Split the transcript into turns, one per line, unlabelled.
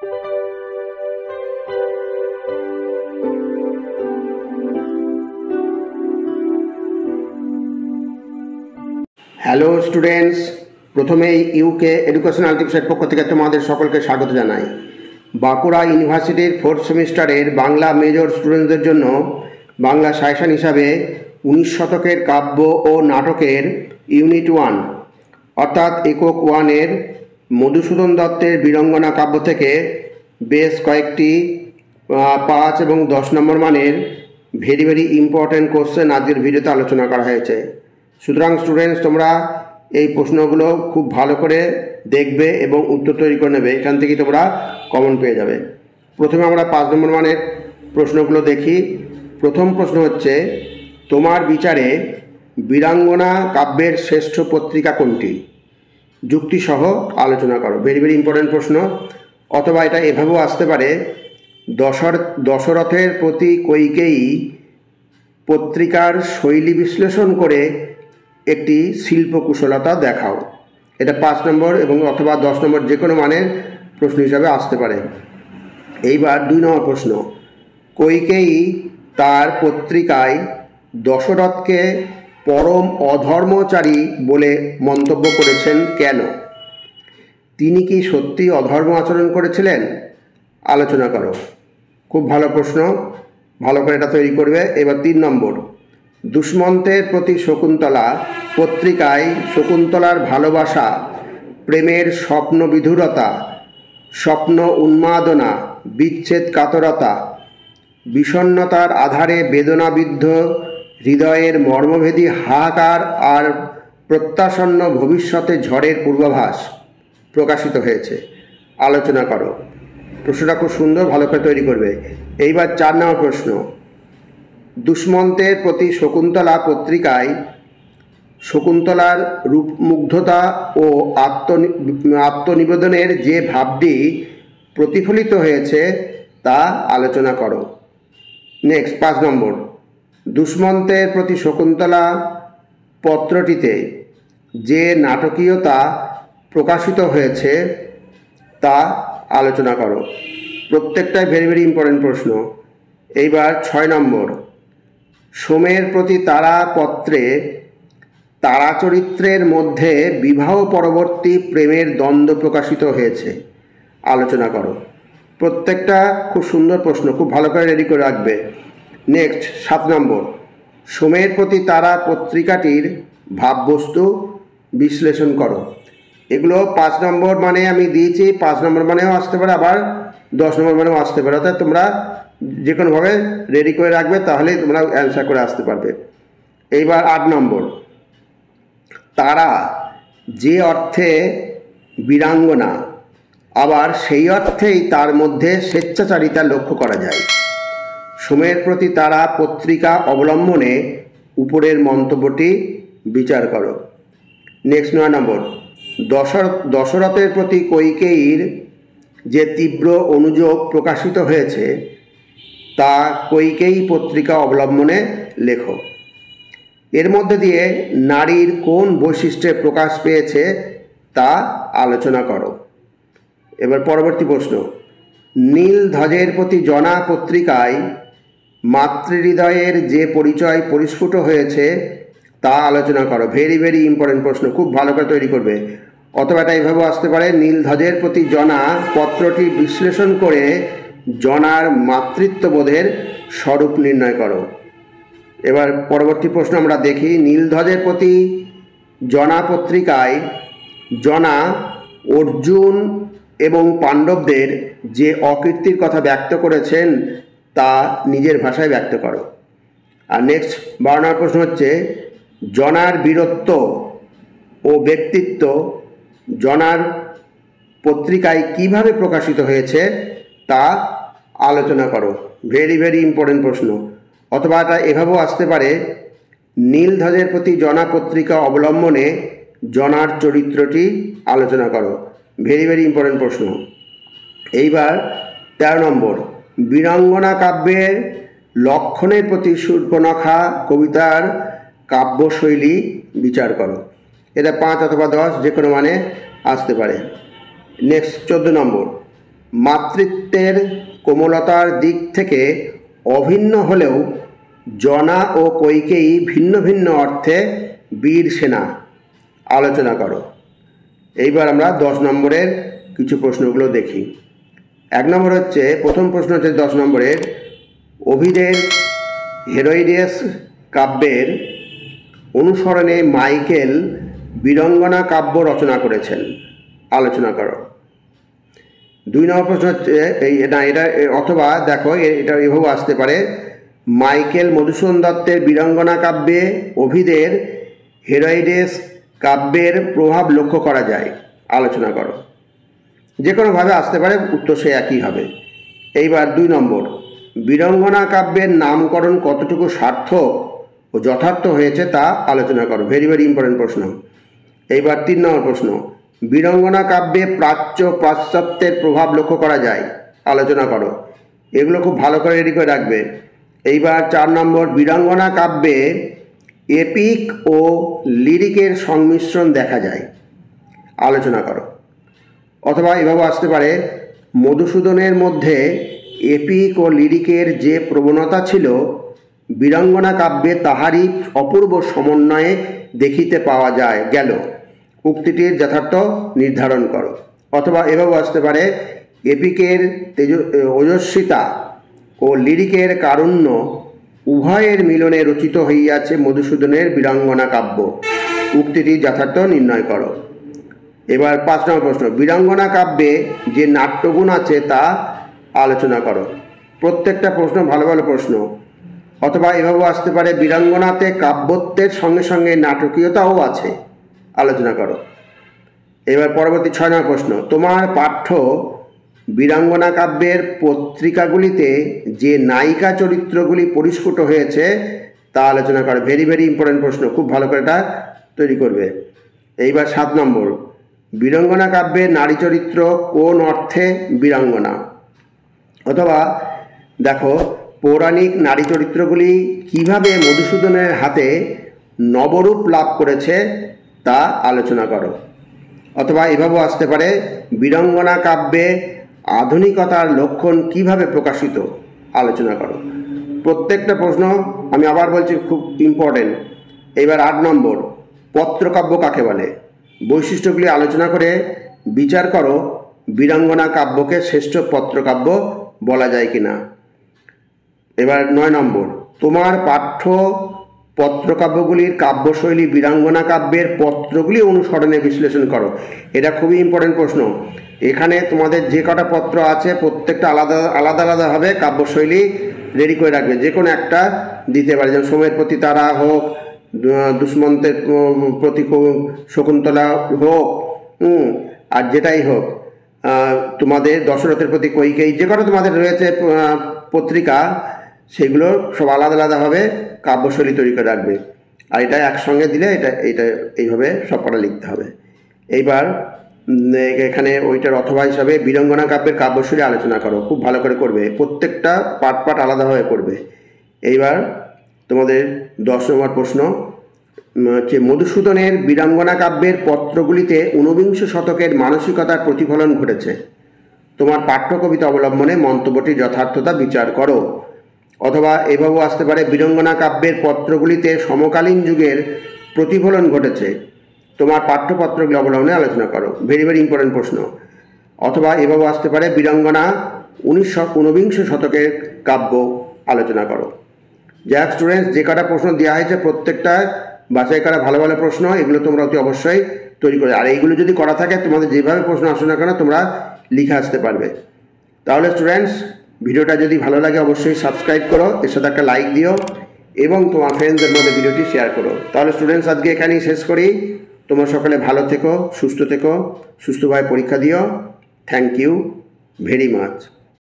Hello students, প্রথমেই UK educational টিপসের পক্ষ থেকে তোমাদের সকলকে স্বাগত জানাই। বাঁকুড়া ইউনিভার্সিটির 4th সেমিস্টারের বাংলা মেজর স্টুডেন্টদের জন্য বাংলা সাজেশন হিসাবে 19 শতকের কাব্য ও নাটকের ইউনিট 1 অর্থাৎ একক 1-এর মধুসূদন দত্তের বীরাঙ্গনা কাব্য থেকে বেশ কয়েকটি 5 এবং 10 নম্বর মানের ভেরি ইম্পর্ট্যান্ট কোশ্চেন আজকের ভিডিওতে আলোচনা করা হয়েছে। সুতরাং স্টুডেন্টস, তোমরা এই প্রশ্নগুলো খুব ভালো করে দেখবে এবং উত্তর তৈরি করে নেবে। এখান থেকে তোমরা কমন পেয়ে যাবে। প্রথমে আমরা 5 নম্বর মানের প্রশ্নগুলো দেখি। প্রথম প্রশ্ন হচ্ছে, তোমার বিচারে বীরাঙ্গনা কাব্যের শ্রেষ্ঠ পত্রিকা কোনটি? যুক্তিসহ আলোচনা করো। ভেরি ইম্পর্ট্যান্ট প্রশ্ন। অথবা এটা এভাবেও আসতে পারে, দশরথের প্রতি কৈকেয়ী পত্রিকার শৈলী বিশ্লেষণ করে একটি শিল্পকুশলতা দেখাও। এটা 5 নম্বর এবং অথবা 10 নম্বর যে কোনো মানের প্রশ্ন হিসাবে আসতে পারে। এইবার 2 নম্বর প্রশ্ন, কৈকেয়ী তার পত্রিকায় দশরথকে পরম অধর্মচারী বলে মন্তব্য করেছেন কেন? তিনি কি সত্যি অধর্ম আচরণ করেছিলেন? আলোচনা করো। খুব ভালো প্রশ্ন, ভালো করে এটা তৈরি করবে। এবার 3 নম্বর, দুষ্মন্তের প্রতি শকুন্তলা পত্রিকায় শকুন্তলার ভালোবাসা, প্রেমের স্বপ্ন বিধুরতা, স্বপ্ন উন্মাদনা, বিচ্ছেদ কাতরতা, বিষণ্ণতার আধারে বেদনাবিদ্ধ হৃদয়ের মর্মভেদী হাহাকার আর প্রত্যাসন্ন ভবিষ্যতে ঝড়ের পূর্বাভাস প্রকাশিত হয়েছে। আলোচনা করো। প্রশ্নটা খুব সুন্দর, ভালো করে তৈরি করবে। এইবার 4 নম্বর প্রশ্ন, দুষ্মন্তের প্রতি শকুন্তলা পত্রিকায় শকুন্তলার রূপমুগ্ধতা ও আত্মনিবেদনের যে ভাবটি প্রতিফলিত হয়েছে তা আলোচনা করো। নেক্সট 5 নম্বর, দুষ্মন্তের প্রতি শকুন্তলা পত্রটিতে যে নাটকীয়তা প্রকাশিত হয়েছে তা আলোচনা করো। প্রত্যেকটাই ভেরি ইম্পর্টেন্ট প্রশ্ন। এইবার 6 নম্বর, সোমের প্রতি তারা পত্রে তারা চরিত্রের মধ্যে বিবাহ পরবর্তী প্রেমের দ্বন্দ্ব প্রকাশিত হয়েছে। আলোচনা করো। প্রত্যেকটা খুব সুন্দর প্রশ্ন, খুব ভালো করে রেডি করে রাখবে। নেক্সট 7 নম্বর, সোমের প্রতি তারা পত্রিকাটির ভাববস্তু বিশ্লেষণ করো। এগুলো 5 নম্বর মানে আমি দিয়েছি, 5 নম্বর মানেও আসতে পারে, আবার 10 নম্বর মানেও আসতে পারে। অর্থাৎ তোমরা যে কোনোভাবে রেডি করে রাখবে, তাহলেই তোমরা অ্যান্সার করে আসতে পারবে। এইবার 8 নম্বর, তারা যে অর্থে বীরাঙ্গনা, আবার সেই অর্থেই তার মধ্যে স্বেচ্ছাচারিতা লক্ষ্য করা যায়। সোমের প্রতি তারা পত্রিকা অবলম্বনে উপরের মন্তব্যটি বিচার করো। নেক্সট 9 নম্বর, দশরথের প্রতি কৈকেয়ীর যে তীব্র অনুযোগ প্রকাশিত হয়েছে তা কৈকেয়ী পত্রিকা অবলম্বনে লেখো। এর মধ্যে দিয়ে নারীর কোন বৈশিষ্ট্যে প্রকাশ পেয়েছে তা আলোচনা করো। এবার পরবর্তী প্রশ্ন, নীলধ্বজের প্রতি জনা পত্রিকায় মাতৃহৃদয়ের যে পরিচয় পরিস্ফুট হয়েছে তা আলোচনা করো। ভেরি ইম্পর্টেন্ট প্রশ্ন, খুব ভালো করে তৈরি করবে। অথবা এটা এইভাবেও আসতে পারে, নীলধ্বজের প্রতি জনা পত্রটি বিশ্লেষণ করে জনার মাতৃত্ববোধের স্বরূপ নির্ণয় করো। এবার পরবর্তী প্রশ্ন আমরা দেখি, নীলধ্বজের প্রতি জনা পত্রিকায় জনা অর্জুন এবং পাণ্ডবদের যে অকীর্তির কথা ব্যক্ত করেছেন তা নিজের ভাষায় ব্যক্ত করো। আর নেক্সট 12 নম্বর প্রশ্ন হচ্ছে, জনার বীরত্ব ও ব্যক্তিত্ব জনার পত্রিকায় কিভাবে প্রকাশিত হয়েছে তা আলোচনা করো। ভেরি ইম্পর্টেন্ট প্রশ্ন। অথবা এটা এভাবেও আসতে পারে, নীলধ্বজের প্রতি জনা পত্রিকা অবলম্বনে জনার চরিত্রটি আলোচনা করো। ভেরি ইম্পর্টেন্ট প্রশ্ন। এইবার 13 নম্বর, বীরাঙ্গনা কাব্যের লক্ষণের প্রতি শূর্পণখা কবিতার কাব্যশৈলী বিচার করো। এটা 5 অথবা 10 যে কোনো মানে আসতে পারে। নেক্সট 14 নম্বর, মাতৃত্বের কোমলতার দিক থেকে অভিন্ন হলেও জনা ও কৈকেয়ী ভিন্ন ভিন্ন অর্থে বীর সেনা। আলোচনা করো। এইবার আমরা 10 নম্বরের কিছু প্রশ্নগুলো দেখি। 1 নম্বর হচ্ছে, প্রথম প্রশ্ন হচ্ছে 10 নম্বরের, ওভিডের হেরোইডিয়াস কাব্যের অনুসরণে মাইকেল বীরঙ্গনা কাব্য রচনা করেছেন। আলোচনা করো। 2 নম্বর প্রশ্ন হচ্ছে এটা অথবা দেখো এটা এভাবে আসতে পারে, মাইকেল মধুসূদন দত্তের বীরঙ্গনা কাব্যে ওভিডের হেরোইডিয়াস কাব্যের প্রভাব লক্ষ্য করা যায়। আলোচনা করো। যে কোনোভাবে আসতে পারে, উত্তর সে একই হবে। এইবার 2 নম্বর, বীরঙ্গনা কাব্যের নামকরণ কতটুকু সার্থক ও যথার্থ হয়েছে তা আলোচনা করো। ভেরি ভেরি ইম্পর্টেন্ট প্রশ্ন। এইবার 3 নম্বর প্রশ্ন, বীরঙ্গনা কাব্যে প্রাচ্য পাশ্চাত্যের প্রভাব লক্ষ্য করা যায়। আলোচনা করো। এগুলো খুব ভালো করে রেডি করে রাখবে। এইবার 4 নম্বর, বীরঙ্গনা কাব্যে এপিক ও লিরিকের সংমিশ্রণ দেখা যায়। আলোচনা করো। অথবা এভাবে আসতে পারে, মধুসূদনের মধ্যে এপিক ও লিরিকের যে প্রবণতা ছিল, বীরঙ্গনা কাব্যে তাহারই অপূর্ব সমন্বয়ে দেখিতে পাওয়া যায় গেল। উক্তিটির যথার্থ নির্ধারণ করো। অথবা এভাবে আসতে পারে, এপিকের ওজস্বিতা ও লিরিকের কারুণ্য উভয়ের মিলনে রচিত হইয়াছে মধুসূদনের বীরাঙ্গনা কাব্য। উক্তিটি যথার্থ নির্ণয় করো। এবার 5 নম্বর প্রশ্ন, বীরাঙ্গনা কাব্যে যে নাট্যগুণ আছে তা আলোচনা করো। প্রত্যেকটা প্রশ্ন ভালো ভালো প্রশ্ন। অথবা এভাবেও আসতে পারে, বীরাঙ্গনাতে কাব্যত্বের সঙ্গে সঙ্গে নাটকীয়তাও আছে। আলোচনা করো। এবার পরবর্তী 6 নম্বর প্রশ্ন, তোমার পাঠ্য বীরাঙ্গনা কাব্যের পত্রিকাগুলিতে যে নায়িকা চরিত্রগুলি পরিস্ফুট হয়েছে তা আলোচনা করো। ভেরি ভেরি ইম্পর্টেন্ট প্রশ্ন, খুব ভালো করে এটা তৈরি করবে। এইবার 7 নম্বর, বীরাঙ্গনা কাব্যের নারী চরিত্র কোন অর্থে বীরাঙ্গনা? অথবা দেখো, পৌরাণিক নারী চরিত্রগুলি কিভাবে মধুসূদনের হাতে নবরূপ লাভ করেছে তা আলোচনা করো। অথবা এভাবেও আসতে পারে, বীরাঙ্গনা কাব্যে আধুনিকতার লক্ষণ কিভাবে প্রকাশিত। আলোচনা করো। প্রত্যেকটা প্রশ্ন আমি আবার বলছি, খুব ইম্পর্টেন্ট। এবার 8 নম্বর, পত্রকাব্য কাকে বলে? বৈশিষ্ট্যগুলি আলোচনা করে বিচার করো বীরাঙ্গনা কাব্যকে শ্রেষ্ঠ পত্রকাব্য বলা যায় কিনা। এবার 9 নম্বর, তোমার পাঠ্য পত্রকাব্যগুলির কাব্যশৈলী বীরাঙ্গনা কাব্যের পত্রগুলি অনুসরণে বিশ্লেষণ করো। এটা খুবই ইম্পর্টেন্ট প্রশ্ন। এখানে তোমাদের যে কটা পত্র আছে প্রত্যেকটা আলাদা আলাদা আলাদাভাবে কাব্যশৈলী রেডি করে রাখবে। যে কোনো একটা দিতে পারে, যেমন সময়ের প্রতি তারা হোক, দুষ্মন্তের প্রতি শকুন্তলা হোক, আর যেটাই হোক, তোমাদের দশরথের প্রতি কৈকেয়ী, যে কটা তোমাদের রয়েছে পত্রিকা, সেগুলো সব আলাদা আলাদাভাবে কাব্যশৈলী তৈরি করে রাখবে। আর এটা একসঙ্গে দিলে এটা এইভাবে সব কটা লিখতে হবে। এইবার এখানে ওইটার অথবা হিসাবে বীরাঙ্গনা কাব্যের কাব্যশৈলী আলোচনা করো। খুব ভালো করে করবে, প্রত্যেকটা পাট আলাদাভাবে করবে। এইবার তোমাদের 10 নম্বর প্রশ্ন হচ্ছে, মধুসূদনের বীরাঙ্গনা কাব্যের পত্রগুলিতে ঊনবিংশ শতকের মানসিকতার প্রতিফলন ঘটেছে। তোমার পাঠ্য কবিতা অবলম্বনে মন্তব্যটির যথার্থতা বিচার করো। অথবা এভাবেও আসতে পারে, বীরাঙ্গনা কাব্যের পত্রগুলিতে সমকালীন যুগের প্রতিফলন ঘটেছে। তোমার পাঠ্যপত্রগুলি অবলম্বনে আলোচনা করো। ভেরি ভেরি ইম্পর্টেন্ট প্রশ্ন। অথবা এভাবেও আসতে পারে, বীরাঙ্গনা ঊনবিংশ শতকের কাব্য আলোচনা করো। যাক স্টুডেন্টস, যে কটা প্রশ্ন দেওয়া হয়েছে প্রত্যেকটা বাছাই করা ভালো ভালো প্রশ্ন, এগুলো তোমরা অতি অবশ্যই তৈরি করে, আর এইগুলো যদি করা থাকে তোমাদের যেভাবে প্রশ্ন আসে না কেন তোমরা লিখে আসতে পারবে। তাহলে স্টুডেন্টস, ভিডিওটা যদি ভালো লাগে অবশ্যই সাবস্ক্রাইব করো, এর সাথে একটা লাইক দিও এবং তোমার ফ্রেন্ডসদের মধ্যে ভিডিওটি শেয়ার করো। তাহলে স্টুডেন্টস, আজকে এখানেই শেষ করি। তোমরা সকলে ভালো থেকো, সুস্থভাবে পরীক্ষা দিও। Thank you very much.